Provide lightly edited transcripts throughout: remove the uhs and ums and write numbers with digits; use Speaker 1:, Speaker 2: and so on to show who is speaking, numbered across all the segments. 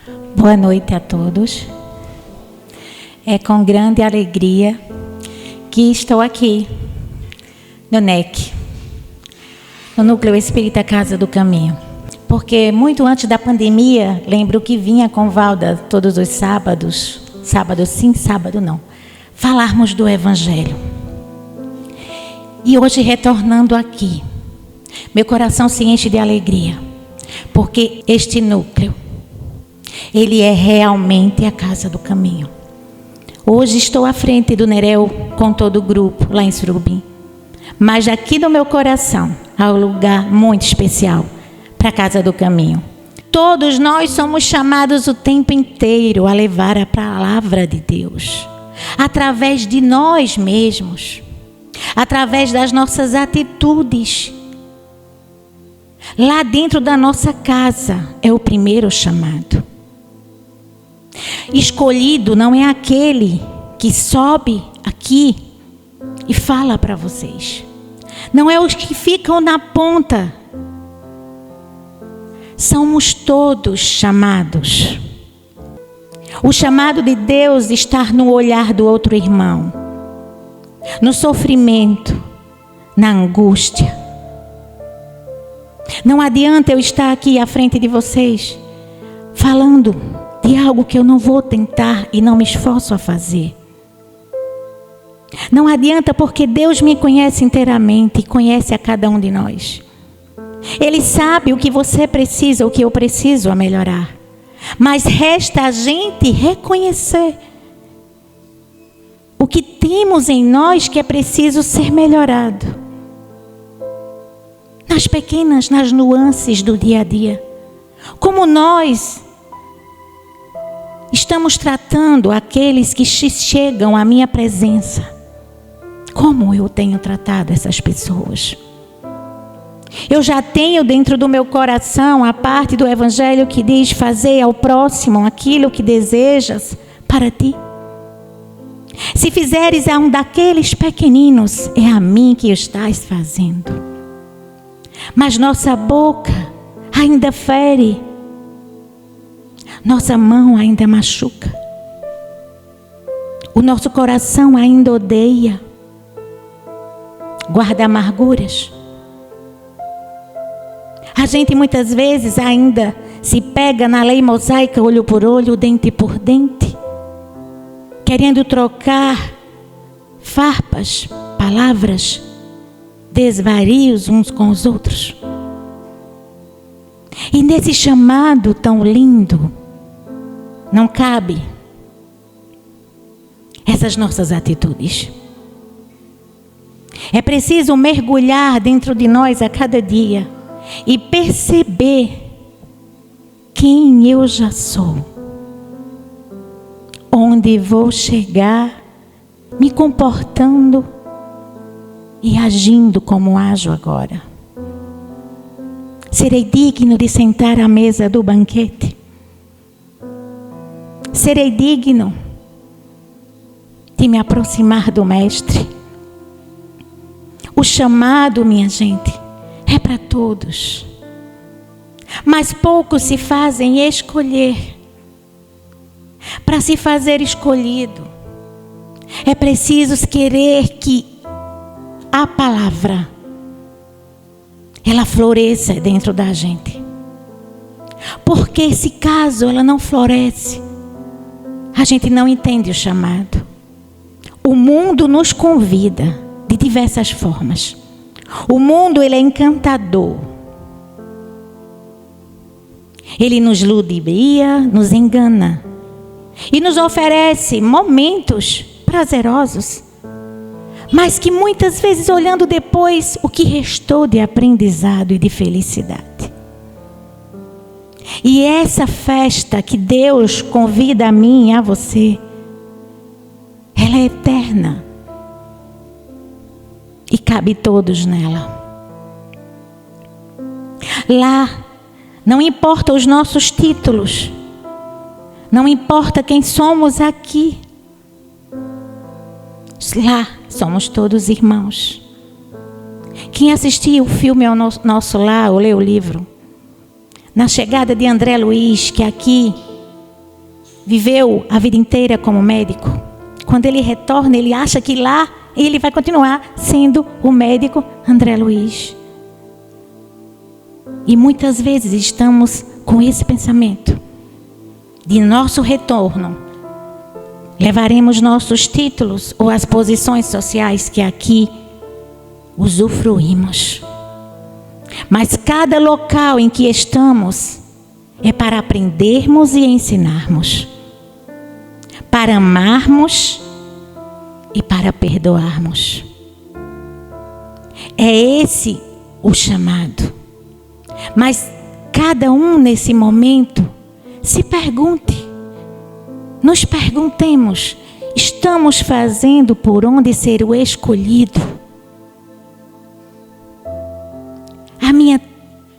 Speaker 1: Boa noite a todos. É com grande alegria que estou aqui no NEC, no Núcleo Espírita Casa do Caminho. Porque muito antes da pandemia, lembro que vinha com Valda todos os sábados, sábado sim, sábado não, falarmos do Evangelho. E hoje, retornando aqui, meu coração se enche de alegria, porque este núcleo, ele é realmente a Casa do Caminho. Hoje estou à frente do Nereu com todo o grupo lá em Surubim. Mas aqui no meu coração há um lugar muito especial para a Casa do Caminho. Todos nós somos chamados o tempo inteiro a levar a palavra de Deus. Através de nós mesmos. Através das nossas atitudes. Lá dentro da nossa casa é o primeiro chamado. Escolhido não é aquele que sobe aqui e fala para vocês. Não é os que ficam na ponta. Somos todos chamados. O chamado de Deus está no olhar do outro irmão, no sofrimento, na angústia. Não adianta eu estar aqui à frente de vocês falando de algo que eu não vou tentar e não me esforço a fazer. Não adianta, porque Deus me conhece inteiramente e conhece a cada um de nós. Ele sabe o que você precisa, o que eu preciso a melhorar. Mas resta a gente reconhecer o que temos em nós que é preciso ser melhorado. Nas pequenas, nas nuances do dia a dia. Como nós estamos tratando aqueles que chegam à minha presença. Como eu tenho tratado essas pessoas? Eu já tenho dentro do meu coração a parte do Evangelho que diz: fazer ao próximo aquilo que desejas para ti. Se fizeres a um daqueles pequeninos, é a mim que estás fazendo. Mas nossa boca ainda fere. Nossa mão ainda machuca. O nosso coração ainda odeia. Guarda amarguras. A gente muitas vezes ainda se pega na lei mosaica, olho por olho, dente por dente, querendo trocar farpas, palavras, desvarios uns com os outros. E nesse chamado tão lindo, não cabe essas nossas atitudes. É preciso mergulhar dentro de nós a cada dia e perceber quem eu já sou, onde vou chegar, me comportando e agindo como ajo agora. Serei digno de sentar à mesa do banquete? Serei digno de me aproximar do Mestre? O chamado, minha gente, é para todos. Mas poucos se fazem escolher. Para se fazer escolhido, é preciso querer que a palavra ela floresça dentro da gente. Porque se caso ela não floresce, a gente não entende o chamado. O mundo nos convida de diversas formas. O mundo, ele é encantador. Ele nos ludibria, nos engana. E nos oferece momentos prazerosos. Mas que muitas vezes, olhando depois, o que restou de aprendizado e de felicidade. E essa festa que Deus convida a mim e a você, ela é eterna. E cabe todos nela. Lá, não importa os nossos títulos. Não importa quem somos aqui. Lá, somos todos irmãos. Quem assistiu o filme ao Nosso Lar, ou leu o livro, na chegada de André Luiz, que aqui viveu a vida inteira como médico. Quando ele retorna, ele acha que lá ele vai continuar sendo o médico André Luiz. E muitas vezes estamos com esse pensamento. De nosso retorno, levaremos nossos títulos ou as posições sociais que aqui usufruímos. Mas cada local em que estamos é para aprendermos e ensinarmos, para amarmos e para perdoarmos. É esse o chamado. Mas cada um nesse momento se pergunte, nos perguntemos, estamos fazendo por onde ser o escolhido? A minha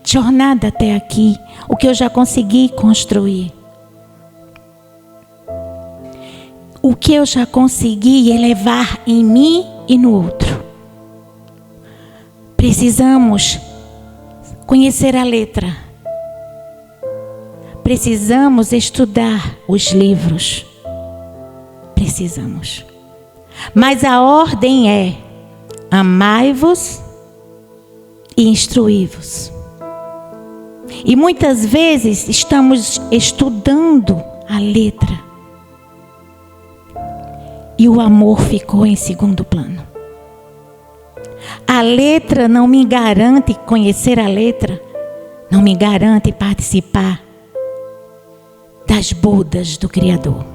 Speaker 1: jornada até aqui, o que eu já consegui construir, o que eu já consegui elevar em mim e no outro. Precisamos conhecer a letra. Precisamos estudar os livros. Precisamos. Mas a ordem é: amai-vos e instruí-vos. E muitas vezes estamos estudando a letra e o amor ficou em segundo plano. A letra não me garante conhecer a letra, não me garante participar das bodas do Criador.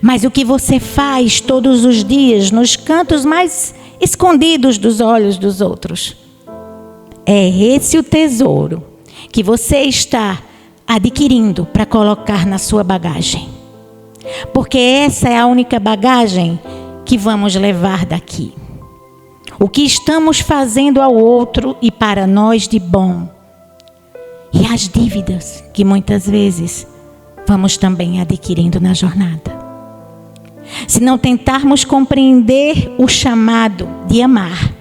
Speaker 1: Mas o que você faz todos os dias nos cantos mais escondidos dos olhos dos outros, é esse o tesouro que você está adquirindo para colocar na sua bagagem. Porque essa é a única bagagem que vamos levar daqui. O que estamos fazendo ao outro e para nós de bom. E as dívidas que muitas vezes vamos também adquirindo na jornada. Se não tentarmos compreender o chamado de amar,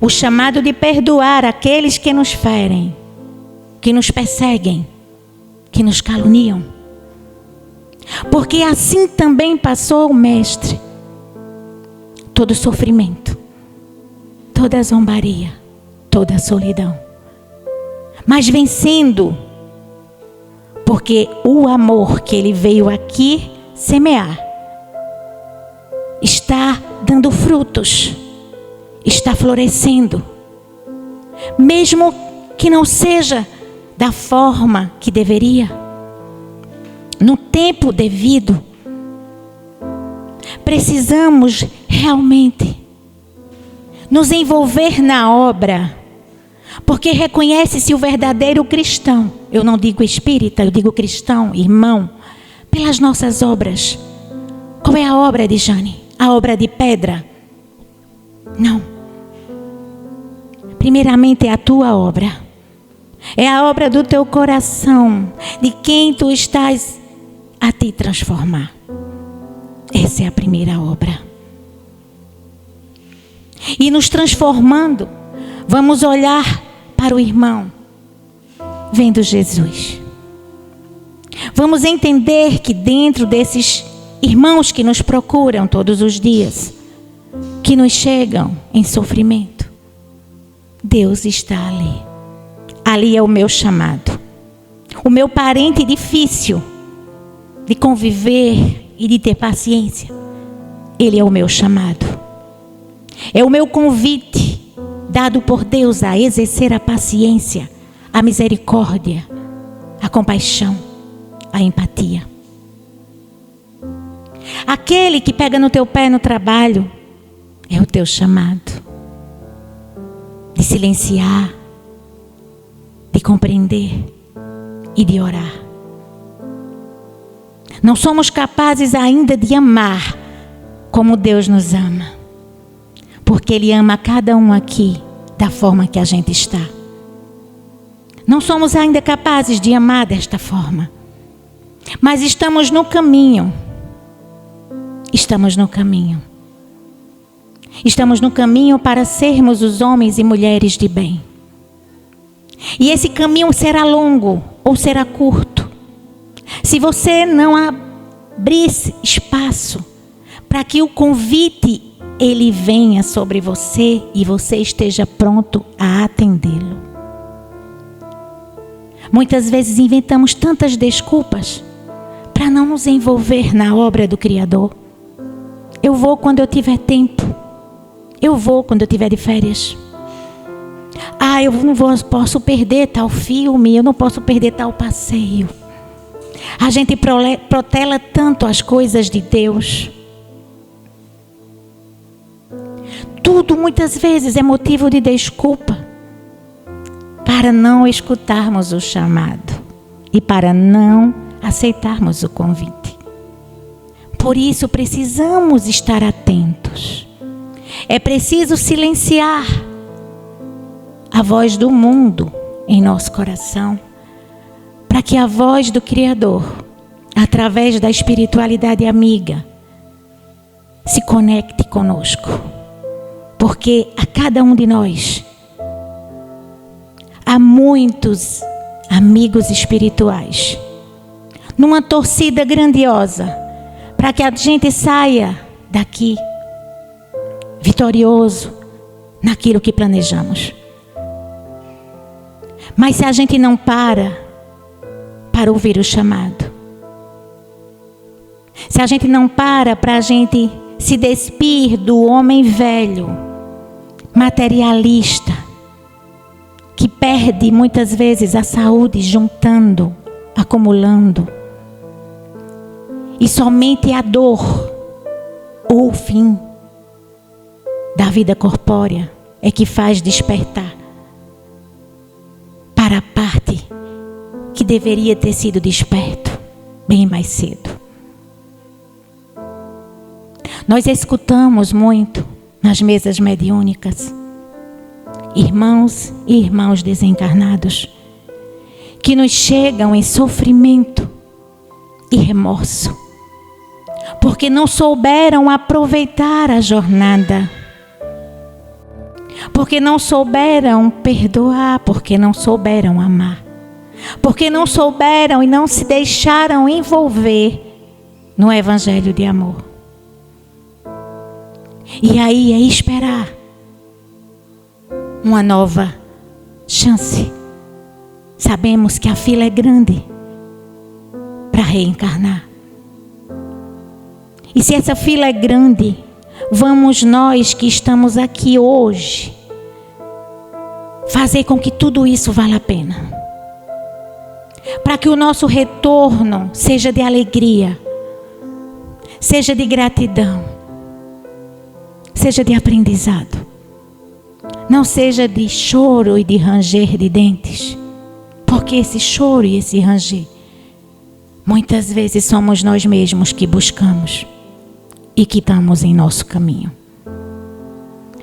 Speaker 1: o chamado de perdoar aqueles que nos ferem, que nos perseguem, que nos caluniam. Porque assim também passou o Mestre. Todo sofrimento, toda zombaria, toda solidão. Mas vencendo, porque o amor que ele veio aqui semear está dando frutos, está florescendo, mesmo que não seja da forma que deveria, no tempo devido. Precisamos realmente nos envolver na obra, porque reconhece-se o verdadeiro cristão. Eu não digo espírita, eu digo cristão, irmão, pelas nossas obras. Qual é a obra de Jane? A obra de pedra? Não. Primeiramente é a tua obra. É a obra do teu coração, de quem tu estás a te transformar. Essa é a primeira obra. E nos transformando, vamos olhar para o irmão, vendo Jesus. Vamos entender que dentro desses irmãos que nos procuram todos os dias, que nos chegam em sofrimento, Deus está ali. Ali é o meu chamado. O meu parente difícil de conviver e de ter paciência, ele é o meu chamado. É o meu convite dado por Deus a exercer a paciência, a misericórdia, a compaixão, a empatia. Aquele que pega no teu pé no trabalho é o teu chamado de silenciar, de compreender e de orar. Não somos capazes ainda de amar como Deus nos ama, porque Ele ama cada um aqui da forma que a gente está. Não somos ainda capazes de amar desta forma, mas estamos no caminho. Estamos no caminho. Estamos no caminho para sermos os homens e mulheres de bem. E esse caminho será longo ou será curto. Se você não abrir espaço para que o convite ele venha sobre você e você esteja pronto a atendê-lo. Muitas vezes inventamos tantas desculpas para não nos envolver na obra do Criador. Eu vou quando eu tiver tempo. Eu vou quando eu tiver de férias. Eu não posso perder tal filme, eu não posso perder tal passeio. A gente protela tanto as coisas de Deus. Tudo muitas vezes é motivo de desculpa para não escutarmos o chamado e para não aceitarmos o convite. Por isso precisamos estar atentos. É preciso silenciar a voz do mundo em nosso coração, para que a voz do Criador, através da espiritualidade amiga, se conecte conosco. Porque a cada um de nós há muitos amigos espirituais, numa torcida grandiosa, para que a gente saia daqui vitorioso naquilo que planejamos. Mas se a gente não para ouvir o chamado, se a gente não para a gente se despir do homem velho, materialista, que perde muitas vezes a saúde juntando, acumulando, e somente a dor ou o fim da vida corpórea é que faz despertar para a parte que deveria ter sido desperto bem mais cedo. Nós escutamos muito nas mesas mediúnicas irmãos e irmãos desencarnados que nos chegam em sofrimento e remorso, porque não souberam aproveitar a jornada, porque não souberam perdoar, porque não souberam amar, porque não souberam e não se deixaram envolver no evangelho de amor. E aí é esperar uma nova chance. Sabemos que a fila é grande para reencarnar. E se essa fila é grande, vamos nós que estamos aqui hoje fazer com que tudo isso valha a pena. Para que o nosso retorno seja de alegria, seja de gratidão, seja de aprendizado. Não seja de choro e de ranger de dentes. Porque esse choro e esse ranger, muitas vezes somos nós mesmos que buscamos e que estamos em nosso caminho.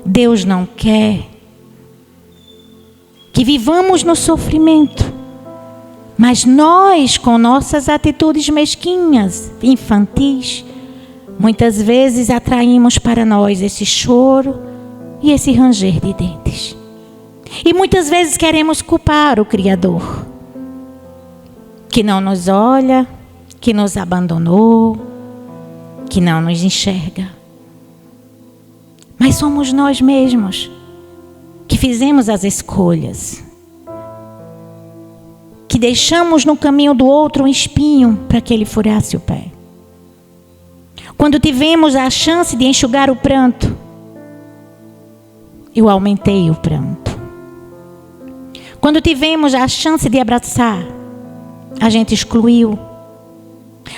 Speaker 1: Deus não quer que vivamos no sofrimento, mas nós, com nossas atitudes mesquinhas, infantis, muitas vezes atraímos para nós esse choro e esse ranger de dentes. E muitas vezes queremos culpar o Criador, que não nos olha, que nos abandonou, que não nos enxerga. Mas somos nós mesmos que fizemos as escolhas, que deixamos no caminho do outro um espinho para que ele furasse o pé. Quando tivemos a chance de enxugar o pranto, eu aumentei o pranto. Quando tivemos a chance de abraçar, a gente excluiu.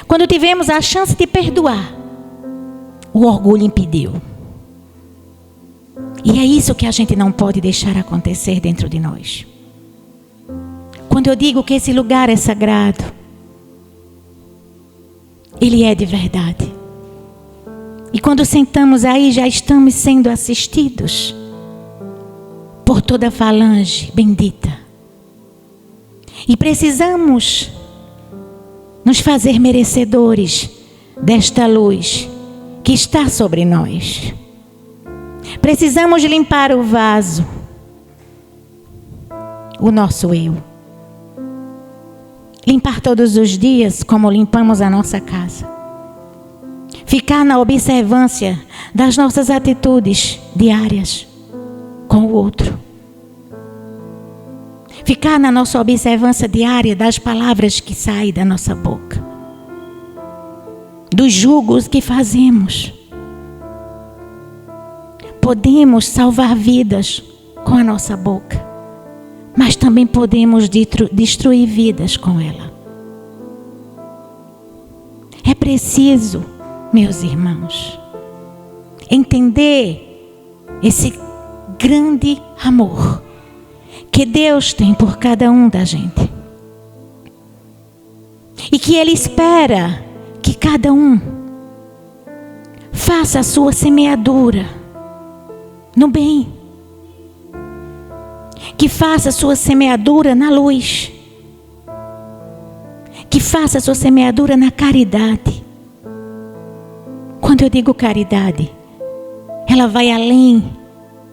Speaker 1: Quando tivemos a chance de perdoar, o orgulho impediu. E é isso que a gente não pode deixar acontecer dentro de nós. Quando eu digo que esse lugar é sagrado, ele é de verdade. E quando sentamos aí, já estamos sendo assistidos por toda a falange bendita. E precisamos nos fazer merecedores desta luz que está sobre nós. Precisamos limpar o vaso, o nosso eu. Limpar todos os dias como limpamos a nossa casa. Ficar na observância das nossas atitudes diárias com o outro. Ficar na nossa observância diária das palavras que saem da nossa boca. Dos julgos que fazemos. Podemos salvar vidas com a nossa boca, mas também podemos destruir vidas com ela. É preciso, meus irmãos, entender esse grande amor que Deus tem por cada um da gente. E que Ele espera que cada um faça a sua semeadura no bem. Que faça a sua semeadura na luz. Que faça a sua semeadura na caridade. Quando eu digo caridade, ela vai além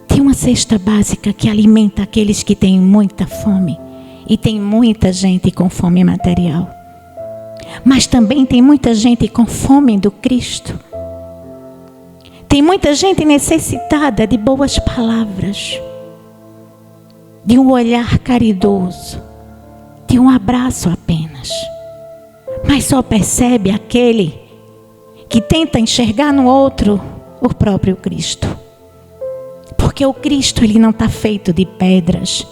Speaker 1: de uma cesta básica que alimenta aqueles que têm muita fome. E tem muita gente com fome material. Mas também tem muita gente com fome do Cristo. Tem muita gente necessitada de boas palavras. De um olhar caridoso. De um abraço apenas. Mas só percebe aquele que tenta enxergar no outro o próprio Cristo. Porque o Cristo, ele não está feito de pedras.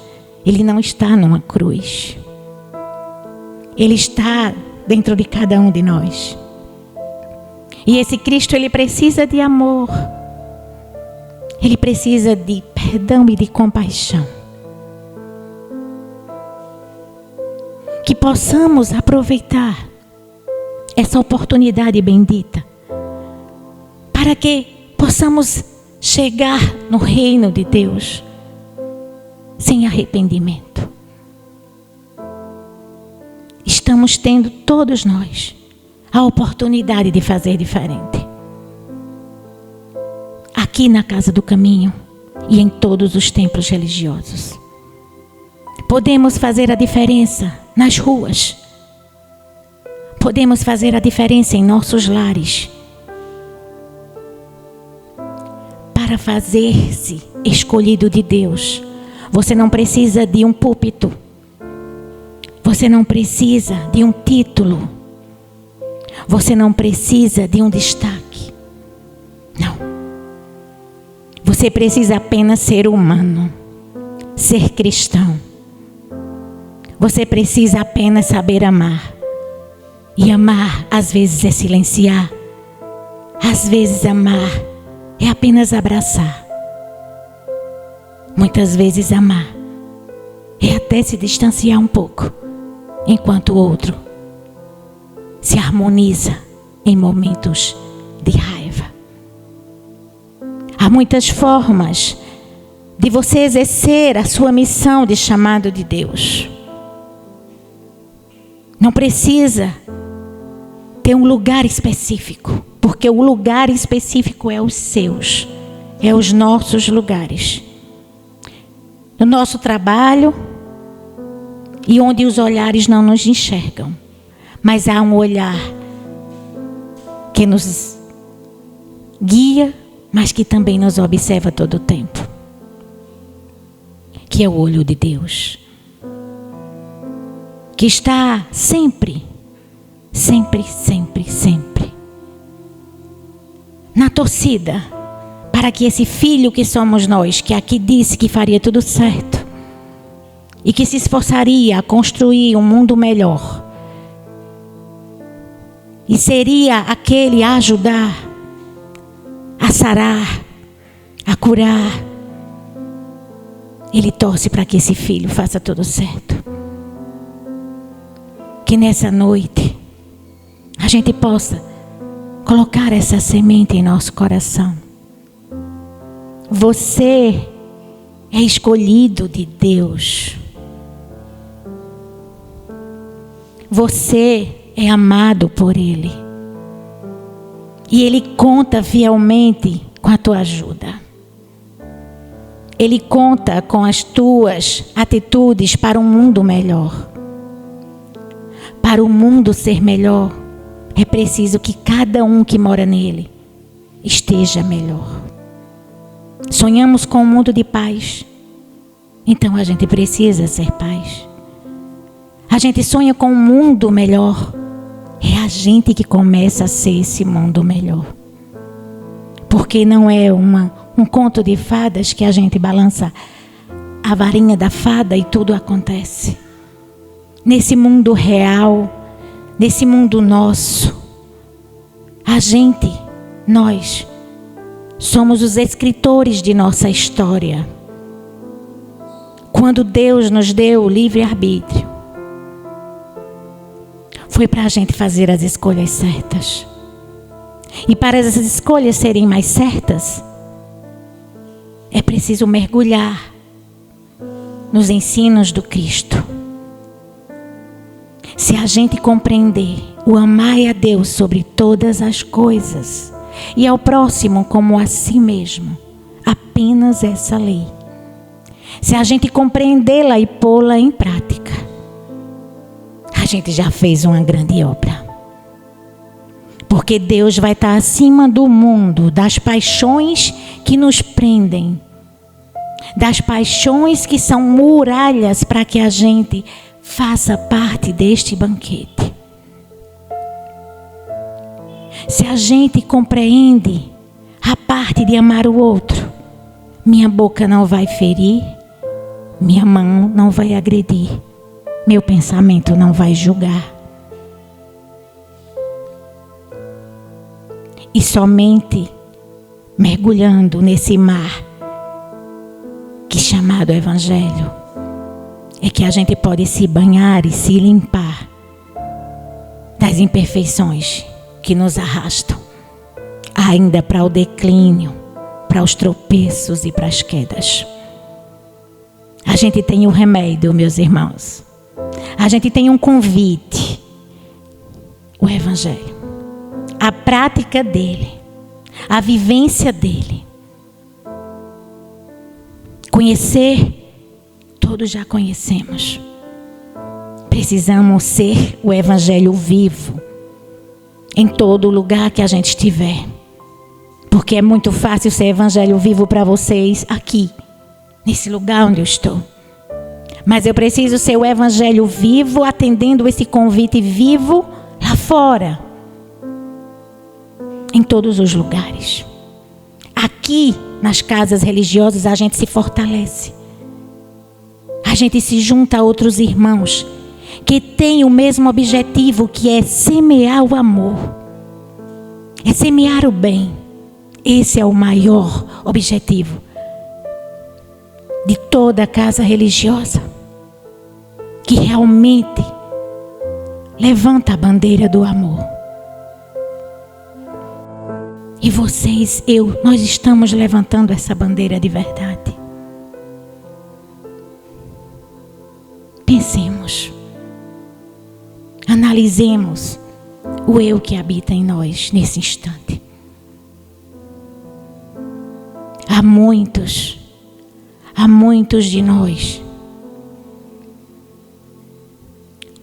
Speaker 1: Ele não está numa cruz. Ele está dentro de cada um de nós. E esse Cristo, ele precisa de amor. Ele precisa de perdão e de compaixão. Que possamos aproveitar essa oportunidade bendita para que possamos chegar no reino de Deus sem arrependimento. Estamos tendo todos nós a oportunidade de fazer diferente. Aqui na Casa do Caminho e em todos os templos religiosos. Podemos fazer a diferença nas ruas. Podemos fazer a diferença em nossos lares. Para fazer-se escolhido de Deus, você não precisa de um púlpito. Você não precisa de um título. Você não precisa de um destaque. Não. Você precisa apenas ser humano. Ser cristão. Você precisa apenas saber amar. E amar, às vezes, é silenciar. Às vezes, amar é apenas abraçar. Muitas vezes, amar é até se distanciar um pouco, enquanto o outro se harmoniza em momentos de raiva. Há muitas formas de você exercer a sua missão de chamado de Deus. Não precisa ter um lugar específico, porque o lugar específico é os seus, é os nossos lugares. No nosso trabalho e onde os olhares não nos enxergam, mas há um olhar que nos guia, mas que também nos observa todo o tempo, que é o olho de Deus, que está sempre na torcida para que esse filho que somos nós, que aqui disse que faria tudo certo e que se esforçaria a construir um mundo melhor e seria aquele a ajudar, a sarar, a curar, ele torce para que esse filho faça tudo certo. Que nessa noite a gente possa colocar essa semente em nosso coração. Você é escolhido de Deus. Você é amado por Ele. E Ele conta fielmente com a tua ajuda. Ele conta com as tuas atitudes para um mundo melhor. para o mundo ser melhor, é preciso que cada um que mora nele esteja melhor. Sonhamos com um mundo de paz, então a gente precisa ser paz. A gente sonha com um mundo melhor, é a gente que começa a ser esse mundo melhor. Porque não é um conto de fadas que a gente balança a varinha da fada e tudo acontece. Nesse mundo real, nesse mundo nosso, nós somos os escritores de nossa história. Quando Deus nos deu o livre-arbítrio, foi para a gente fazer as escolhas certas. E para essas escolhas serem mais certas, é preciso mergulhar nos ensinos do Cristo. Se a gente compreender o amar a Deus sobre todas as coisas e ao próximo como a si mesmo, apenas essa lei, se a gente compreendê-la e pô-la em prática, a gente já fez uma grande obra. Porque Deus vai estar acima do mundo, das paixões que nos prendem, das paixões que são muralhas para que a gente faça parte deste banquete. Se a gente compreende a parte de amar o outro, minha boca não vai ferir, minha mão não vai agredir, meu pensamento não vai julgar. E somente mergulhando nesse mar que é chamado Evangelho é que a gente pode se banhar e se limpar das imperfeições que nos arrastam ainda para o declínio, para os tropeços e para as quedas. A gente tem o remédio, meus irmãos. A gente tem um convite, o Evangelho, a prática dele, a vivência dele. Conhecer, todos já conhecemos. Precisamos ser o Evangelho vivo em todo lugar que a gente estiver. Porque é muito fácil ser Evangelho vivo para vocês aqui, nesse lugar onde eu estou. Mas eu preciso ser o Evangelho vivo, atendendo esse convite vivo lá fora. Em todos os lugares. Aqui, nas casas religiosas, a gente se fortalece. A gente se junta a outros irmãos que têm o mesmo objetivo, que é semear o amor. É semear o bem. Esse é o maior objetivo de toda casa religiosa, que realmente levanta a bandeira do amor. E vocês, nós estamos levantando essa bandeira de verdade. Pensemos, analisemos o eu que habita em nós nesse instante. Há muitos de nós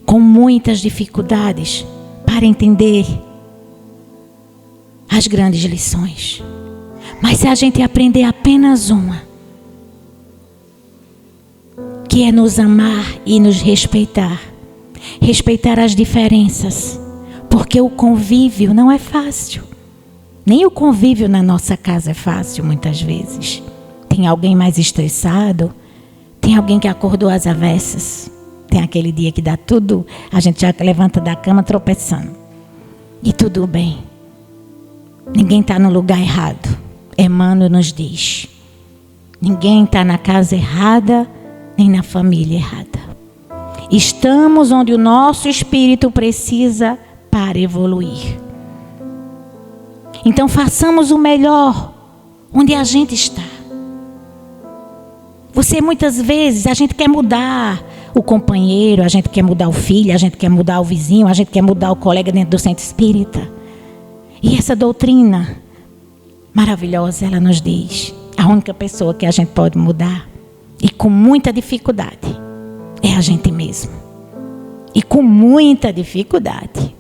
Speaker 1: com muitas dificuldades para entender as grandes lições. Mas se a gente aprender apenas uma, que é nos amar e nos respeitar, respeitar as diferenças, porque o convívio não é fácil. Nem o convívio na nossa casa é fácil muitas vezes. Tem alguém mais estressado, tem alguém que acordou às avessas, tem aquele dia que dá tudo, a gente já levanta da cama tropeçando. E tudo bem. Ninguém está no lugar errado. Emmanuel nos diz. Ninguém está na casa errada, nem na família errada. Estamos onde o nosso espírito precisa para evoluir. Então façamos o melhor onde a gente está. Muitas vezes a gente quer mudar o companheiro, a gente quer mudar o filho, a gente quer mudar o vizinho, a gente quer mudar o colega dentro do centro espírita. E essa doutrina maravilhosa, ela nos diz, a única pessoa que a gente pode mudar, e com muita dificuldade, é a gente mesmo. E com muita dificuldade.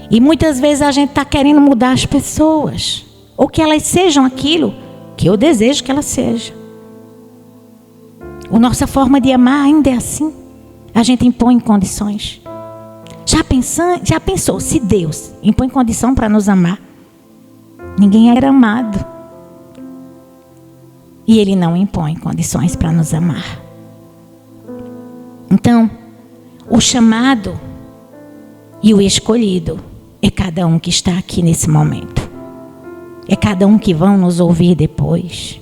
Speaker 1: E muitas vezes a gente está querendo mudar as pessoas. Ou que elas sejam aquilo que eu desejo que elas sejam. A nossa forma de amar ainda é assim. A gente impõe condições. Já pensou, se Deus impõe condição para nos amar? Ninguém era amado. E Ele não impõe condições para nos amar. Então, o chamado e o escolhido é cada um que está aqui nesse momento. É cada um que vão nos ouvir depois.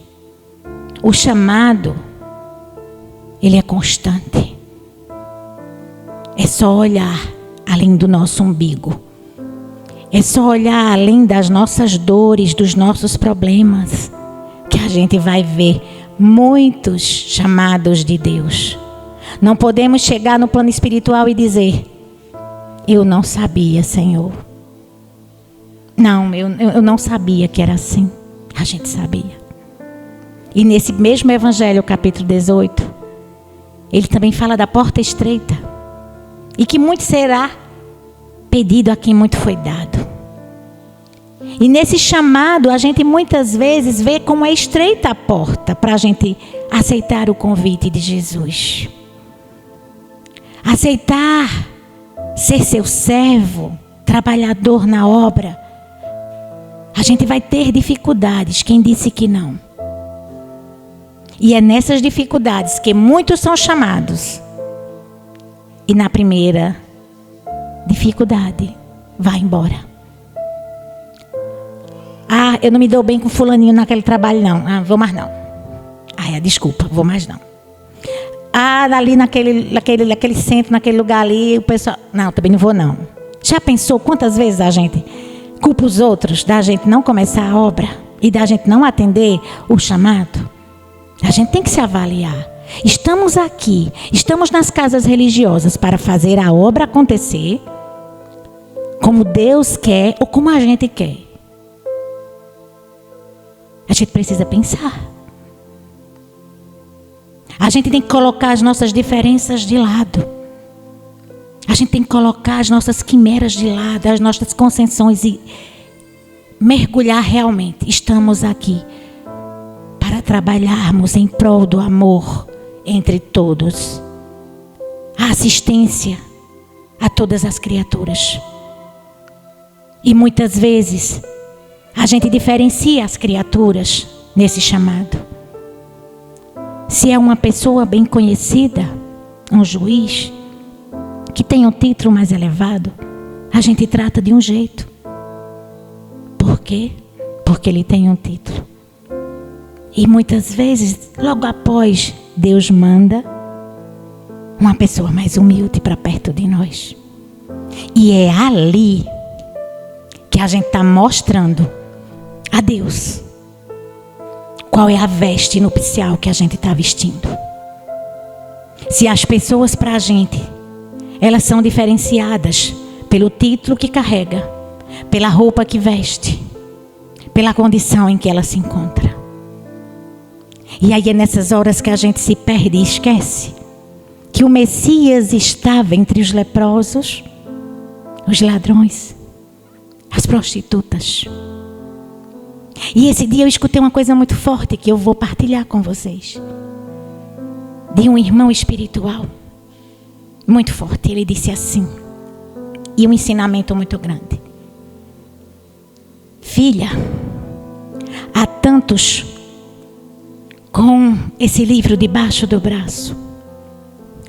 Speaker 1: O chamado, ele é constante. É só olhar além do nosso umbigo. É só olhar além das nossas dores, dos nossos problemas, que a gente vai ver muitos chamados de Deus. Não podemos chegar no plano espiritual e dizer: eu não sabia, Senhor. Não, eu não sabia que era assim. A gente sabia. E nesse mesmo Evangelho, capítulo 18, ele também fala da porta estreita. E que muito será pedido a quem muito foi dado. E nesse chamado, a gente muitas vezes vê como é estreita a porta para a gente aceitar o convite de Jesus. Aceitar ser seu servo, trabalhador na obra. A gente vai ter dificuldades, quem disse que não? E é nessas dificuldades que muitos são chamados. E na primeira dificuldade, vai embora. Ah, eu não me dou bem com fulaninho naquele trabalho não. Ah, vou mais não. Ah, desculpa, vou mais não. Ah, ali naquele centro, naquele lugar ali, o pessoal... Não, também não vou não. Já pensou quantas vezes a gente culpa os outros da gente não começar a obra e da gente não atender o chamado? A gente tem que se avaliar. Estamos aqui, estamos nas casas religiosas para fazer a obra acontecer como Deus quer ou como a gente quer. A gente precisa pensar. A gente tem que colocar as nossas diferenças de lado. A gente tem que colocar as nossas quimeras de lado, as nossas concessões e mergulhar realmente. Estamos aqui para trabalharmos em prol do amor entre todos. A assistência a todas as criaturas. E muitas vezes a gente diferencia as criaturas nesse chamado. Se é uma pessoa bem conhecida, um juiz, que tem um título mais elevado, a gente trata de um jeito. Por quê? Porque ele tem um título. E muitas vezes, logo após, Deus manda uma pessoa mais humilde para perto de nós. E é ali que a gente está mostrando a Deus qual é a veste nupcial que a gente está vestindo. Se as pessoas para a gente, elas são diferenciadas pelo título que carrega, pela roupa que veste, pela condição em que ela se encontra. E aí é nessas horas que a gente se perde e esquece que o Messias estava entre os leprosos, os ladrões, as prostitutas. E esse dia eu escutei uma coisa muito forte que eu vou partilhar com vocês. De um irmão espiritual, muito forte. Ele disse assim, e um ensinamento muito grande. Filha, há tantos com esse livro debaixo do braço.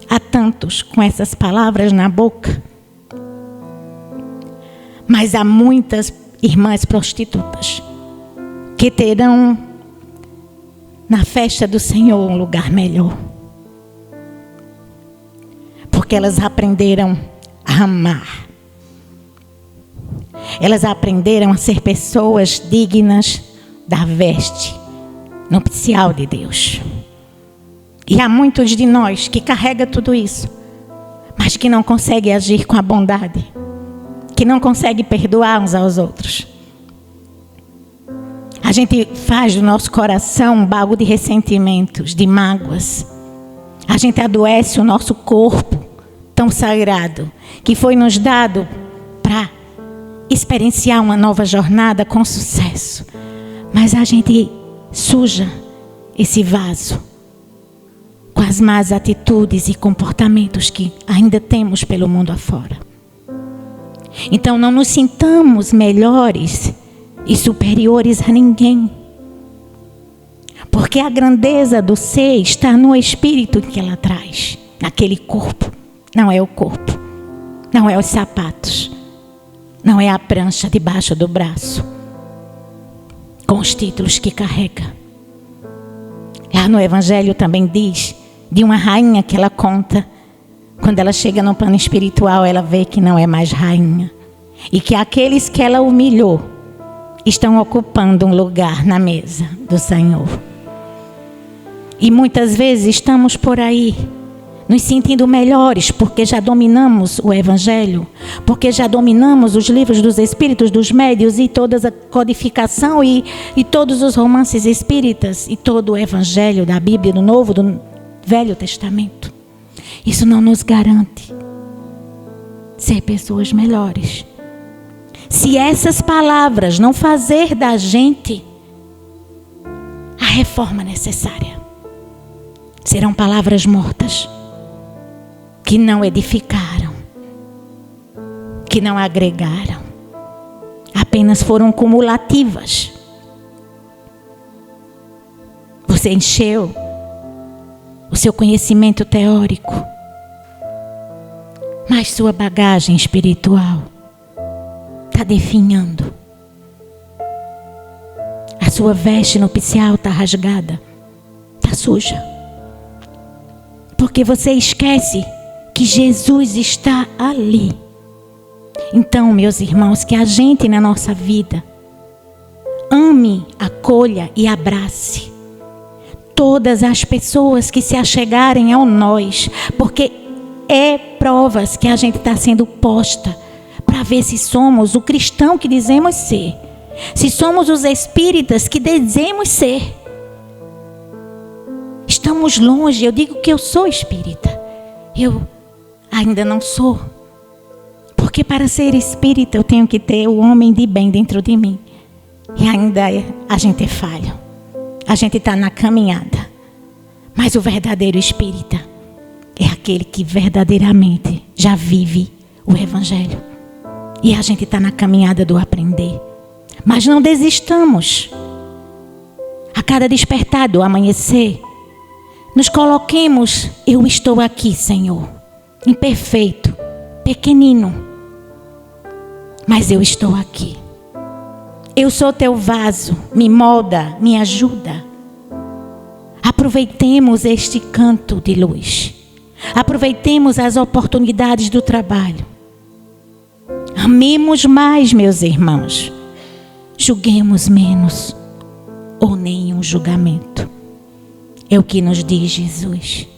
Speaker 1: Há tantos com essas palavras na boca. Mas há muitas irmãs prostitutas que terão na festa do Senhor um lugar melhor. Porque elas aprenderam a amar. Elas aprenderam a ser pessoas dignas da veste nupcial de Deus. E há muitos de nós que carregam tudo isso, mas que não conseguem agir com a bondade, que não conseguem perdoar uns aos outros. A gente faz do nosso coração um baú de ressentimentos, de mágoas. A gente adoece o nosso corpo, tão sagrado que foi nos dado para experienciar uma nova jornada com sucesso. Mas a gente suja esse vaso com as más atitudes e comportamentos que ainda temos pelo mundo afora. Então não nos sintamos melhores e superiores a ninguém. Porque a grandeza do ser está no espírito que ela traz, naquele corpo. Não é o corpo, não é os sapatos, não é a prancha debaixo do braço, com os títulos que carrega. Lá no Evangelho também diz de uma rainha que ela conta. Quando ela chega no plano espiritual, ela vê que não é mais rainha. E que aqueles que ela humilhou estão ocupando um lugar na mesa do Senhor. E muitas vezes estamos por aí, nos sentindo melhores, porque já dominamos o Evangelho, porque já dominamos os livros dos Espíritos, dos médios e toda a codificação e todos os romances espíritas e todo o Evangelho da Bíblia, do Novo, do Velho Testamento. Isso não nos garante ser pessoas melhores. Se essas palavras não fazer da gente a reforma necessária, serão palavras mortas, que não edificaram, que não agregaram, apenas foram cumulativas. Você encheu o seu conhecimento teórico, mas sua bagagem espiritual está definhando. A sua veste nupcial está rasgada, está suja. Porque você esquece que Jesus está ali. Então, meus irmãos, que a gente na nossa vida ame, acolha e abrace todas as pessoas que se achegarem a nós, porque é provas que a gente está sendo posta para ver se somos o cristão que dizemos ser, se somos os espíritas que dizemos ser. Estamos longe. Eu digo que eu sou espírita, eu ainda não sou, porque para ser espírita eu tenho que ter o homem de bem dentro de mim, e ainda a gente é falho, a gente está na caminhada. Mas o verdadeiro espírita é aquele que verdadeiramente já vive o Evangelho, e a gente está na caminhada do aprender. Mas não desistamos. A cada despertar do amanhecer, nos coloquemos: eu estou aqui, Senhor, imperfeito, pequenino, mas eu estou aqui. Eu sou teu vaso, me molda, me ajuda. Aproveitemos este canto de luz. Aproveitemos as oportunidades do trabalho. Amemos mais, meus irmãos. Julguemos menos, ou nenhum julgamento. É o que nos diz Jesus.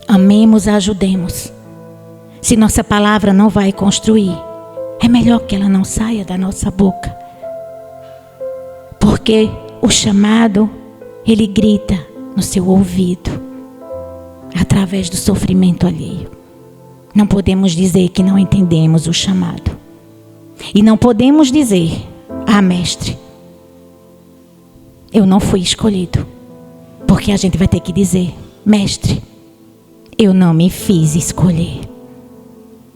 Speaker 1: Amemos, ajudemos. Se nossa palavra não vai construir, é melhor que ela não saia da nossa boca. Porque o chamado, ele grita no seu ouvido, através do sofrimento alheio. Não podemos dizer que não entendemos o chamado. E não podemos dizer: ah, mestre, eu não fui escolhido. Porque a gente vai ter que dizer: mestre, eu não me fiz escolher.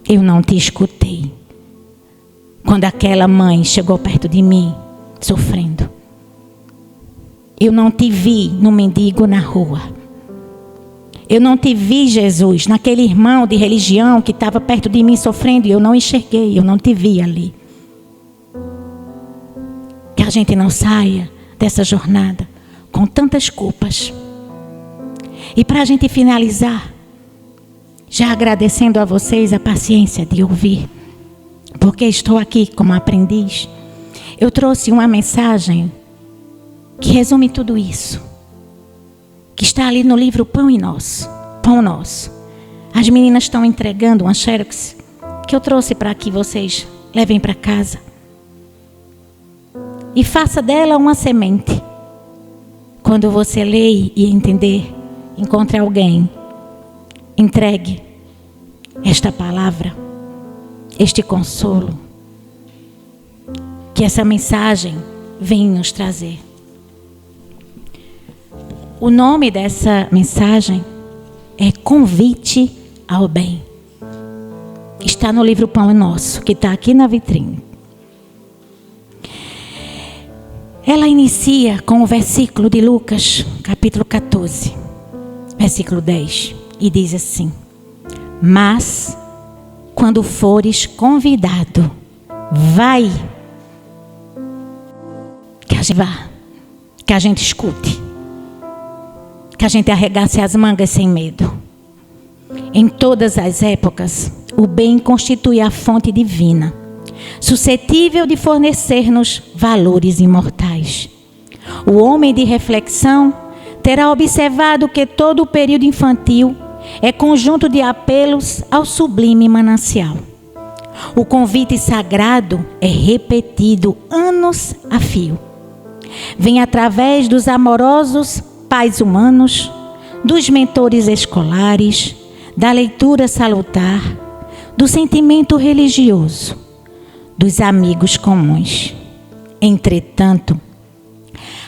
Speaker 1: Eu não te escutei. Quando aquela mãe chegou perto de mim, sofrendo, eu não te vi no mendigo na rua. Eu não te vi, Jesus, naquele irmão de religião que estava perto de mim sofrendo, e eu não enxerguei, eu não te vi ali. Que a gente não saia dessa jornada com tantas culpas. E para a gente finalizar, já agradecendo a vocês a paciência de ouvir, porque estou aqui como aprendiz, eu trouxe uma mensagem que resume tudo isso, que está ali no livro Pão e Nosso, Pão Nosso. As meninas estão entregando uma xerox que eu trouxe para que vocês levem para casa. E faça dela uma semente. Quando você ler e entender, encontre alguém, entregue esta palavra, este consolo, que essa mensagem vem nos trazer. O nome dessa mensagem é Convite ao Bem. Está no livro Pão é Nosso, que está aqui na vitrine. Ela inicia com o versículo de Lucas, capítulo 14, versículo 10, e diz assim: mas, quando fores convidado, vai. Que a gente vá, que a gente escute, que a gente arregace as mangas sem medo. Em todas as épocas, o bem constitui a fonte divina, suscetível de fornecer-nos valores imortais. O homem de reflexão terá observado que todo o período infantil é conjunto de apelos ao sublime manancial. O convite sagrado é repetido anos a fio. Vem através dos amorosos pais humanos, dos mentores escolares, da leitura salutar, do sentimento religioso, dos amigos comuns. Entretanto,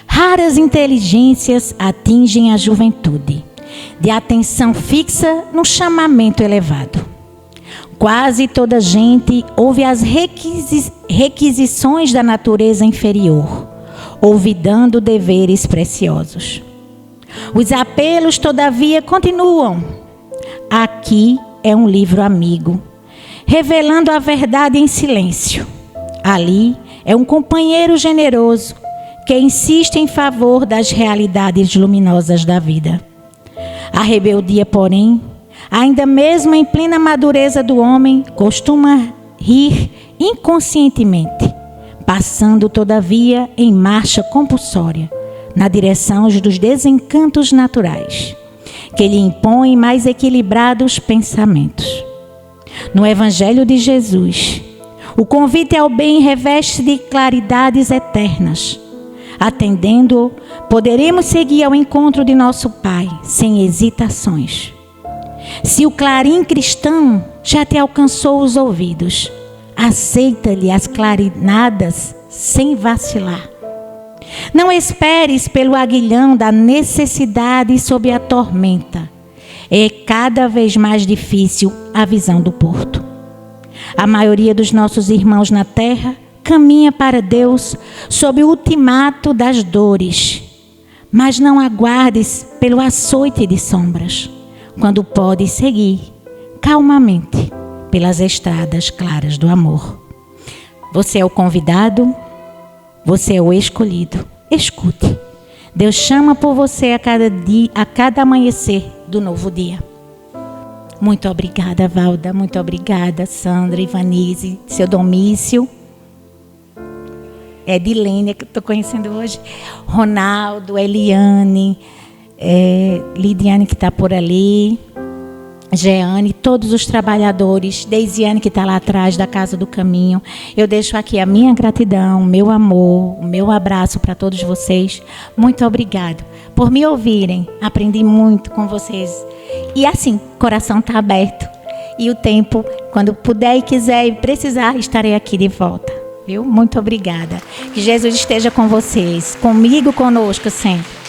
Speaker 1: raras inteligências atingem a juventude, de atenção fixa no chamamento elevado. Quase toda gente ouve as requisições da natureza inferior, olvidando deveres preciosos. Os apelos, todavia, continuam. Aqui é um livro amigo, revelando a verdade em silêncio. Ali é um companheiro generoso que insiste em favor das realidades luminosas da vida. A rebeldia, porém, ainda mesmo em plena madureza do homem, costuma rir inconscientemente, passando, todavia, em marcha compulsória, na direção dos desencantos naturais, que lhe impõem mais equilibrados pensamentos. No Evangelho de Jesus, o convite ao bem reveste de claridades eternas. Atendendo-o, poderemos seguir ao encontro de nosso Pai, sem hesitações. Se o clarim cristão já te alcançou os ouvidos, aceita-lhe as clarinadas sem vacilar. Não esperes pelo aguilhão da necessidade sob a tormenta. É cada vez mais difícil a visão do porto. A maioria dos nossos irmãos na terra caminha para Deus sob o ultimato das dores. Mas não aguardes pelo açoite de sombras, quando podes seguir calmamente pelas estradas claras do amor. Você é o convidado, você é o escolhido. Escute. Deus chama por você a cada dia, a cada amanhecer do novo dia. Muito obrigada, Valda. Muito obrigada, Sandra, Ivanise, seu Domício. Edilene, que eu estou conhecendo hoje. Ronaldo, Eliane, Lidiane, que está por ali. Jeane, todos os trabalhadores, Deisiane, que está lá atrás da Casa do Caminho. Eu deixo aqui a minha gratidão, o meu amor, o meu abraço para todos vocês. Muito obrigado por me ouvirem. Aprendi muito com vocês. E assim, o coração está aberto. E o tempo, quando puder e quiser e precisar, estarei aqui de volta. Viu? Muito obrigada. Que Jesus esteja com vocês, comigo, conosco sempre.